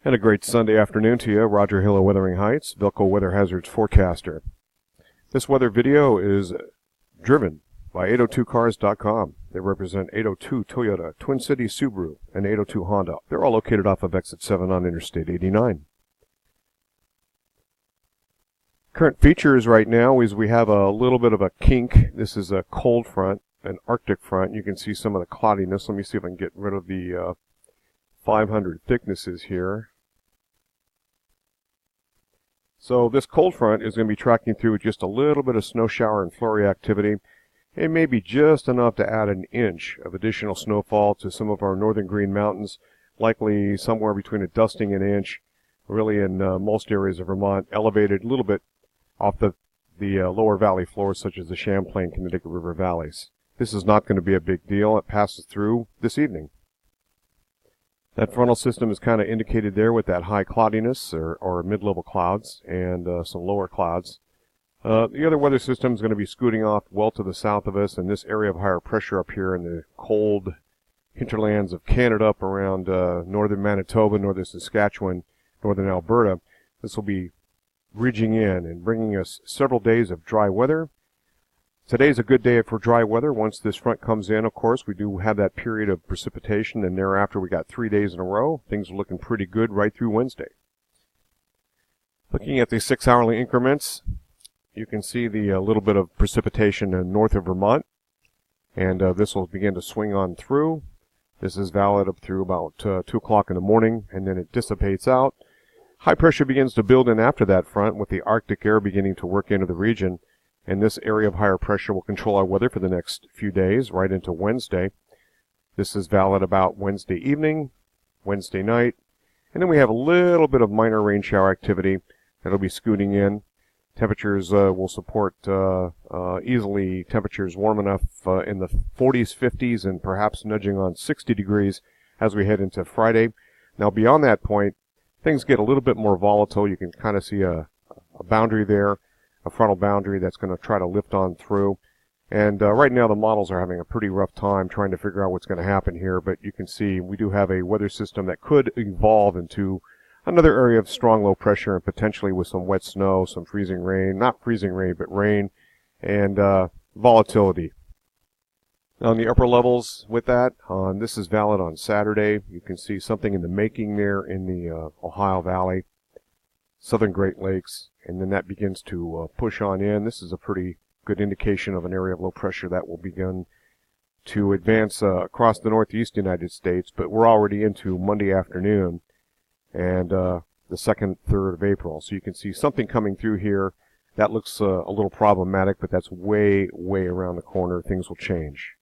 And a great Sunday afternoon to you. Roger Hill of Wuthering Heights, VELCO Weather Hazards Forecaster. This weather video is driven by 802cars.com. They represent 802 Toyota, Twin Cities Subaru, and 802 Honda. They're all located off of exit 7 on Interstate 89. Current features right now is we have a little bit of a kink. This is a cold front, an Arctic front. You can see some of the cloudiness. Let me see if I can get rid of the 500 thicknesses here. So this cold front is going to be tracking through with just a little bit of snow shower and flurry activity. It may be just enough to add an inch of additional snowfall to some of our northern Green Mountains, likely somewhere between a dusting and an inch, really in most areas of Vermont, elevated a little bit off the lower valley floors such as the Champlain, Connecticut River valleys. This is not going to be a big deal. It passes through this evening. That frontal system is kind of indicated there with that high cloudiness or mid-level clouds and some lower clouds. The other weather system is going to be scooting off well to the south of us, and this area of higher pressure up here in the cold hinterlands of Canada up around northern Manitoba, northern Saskatchewan, northern Alberta. This will be ridging in and bringing us several days of dry weather. Today's a good day for dry weather. Once this front comes in, of course, we do have that period of precipitation, and thereafter we got 3 days in a row. Things are looking pretty good right through Wednesday. Looking at the 6-hourly increments, you can see the little bit of precipitation north of Vermont, and this will begin to swing on through. This is valid up through about 2 o'clock in the morning, and then it dissipates out. High pressure begins to build in after that front, with the Arctic air beginning to work into the region. And this area of higher pressure will control our weather for the next few days, right into Wednesday. This is valid about Wednesday evening, Wednesday night, and then we have a little bit of minor rain shower activity that'll be scooting in. Temperatures will support easily temperatures warm enough in the 40s, 50s, and perhaps nudging on 60 degrees as we head into Friday. Now, beyond that point, things get a little bit more volatile. You can kind of see a boundary there, a frontal boundary that's going to try to lift on through. And right now the models are having a pretty rough time trying to figure out what's going to happen here, but you can see we do have a weather system that could evolve into another area of strong low pressure and potentially with some wet snow, some freezing rain, not freezing rain, but rain, and volatility. On the upper levels with that, this is valid on Saturday. You can see something in the making there in the Ohio Valley, southern Great Lakes, and then that begins to push on in. This is a pretty good indication of an area of low pressure that will begin to advance across the northeast United States, but we're already into Monday afternoon and the 2nd, 3rd of April. So you can see something coming through here. That looks a little problematic, but that's way, way around the corner. Things will change.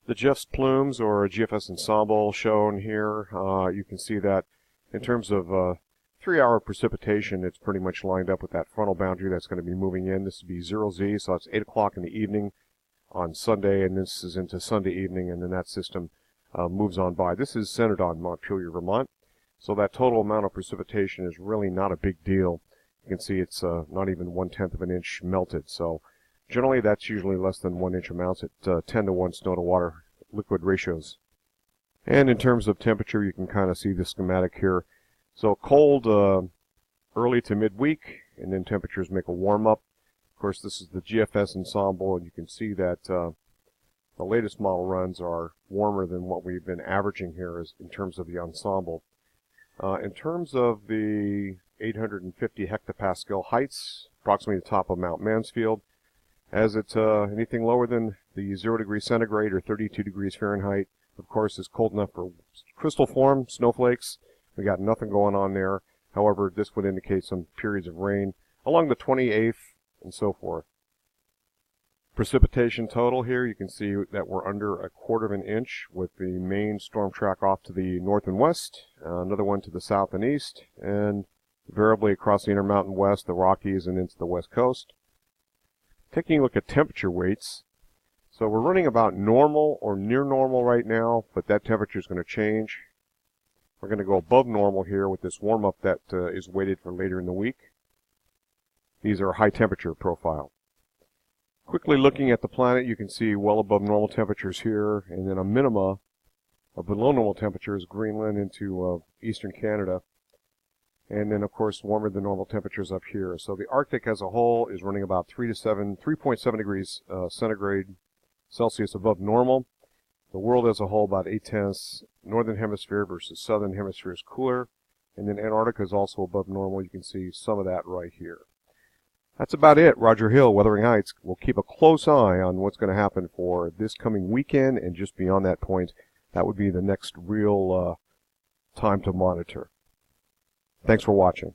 The GFS plumes, or GFS ensemble, shown here. You can see that in terms of 3-hour precipitation, it's pretty much lined up with that frontal boundary that's going to be moving in. This would be 0Z, so it's 8 o'clock in the evening on Sunday, and this is into Sunday evening, and then that system moves on by. This is centered on Montpelier, Vermont, so that total amount of precipitation is really not a big deal. You can see it's not even 1/10 of an inch melted, so generally that's usually less than 1 inch amounts at 10 to 1 snow to water liquid ratios. And in terms of temperature, you can kind of see the schematic here. So cold early to midweek, and then temperatures make a warm-up. Of course, this is the GFS ensemble, and you can see that the latest model runs are warmer than what we've been averaging here in terms of the ensemble. In terms of the 850 hectopascal heights, approximately the top of Mount Mansfield, as it's anything lower than the 0 degrees centigrade or 32 degrees Fahrenheit, of course, is cold enough for crystal form, snowflakes. We got nothing going on there. However, this would indicate some periods of rain along the 28th and so forth. Precipitation total here, you can see that we're under 1/4 of an inch with the main storm track off to the north and west, another one to the south and east, and variably across the Intermountain West, the Rockies, and into the west coast. Taking a look at temperature weights, so we're running about normal or near normal right now, but that temperature is going to change. We're going to go above normal here with this warm-up that is weighted for later in the week. These are high temperature profile. Quickly looking at the planet, you can see well above normal temperatures here, and then a minima below normal temperatures, Greenland into eastern Canada. And then, of course, warmer than normal temperatures up here. So the Arctic as a whole is running about 3.7 degrees centigrade Celsius above normal. The world as a whole about 0.8. Northern hemisphere versus southern hemisphere is cooler. And then Antarctica is also above normal. You can see some of that right here. That's about it. Roger Hill, Wuthering Heights. We'll keep a close eye on what's going to happen for this coming weekend, and just beyond that point, that would be the next real time to monitor. Thanks for watching.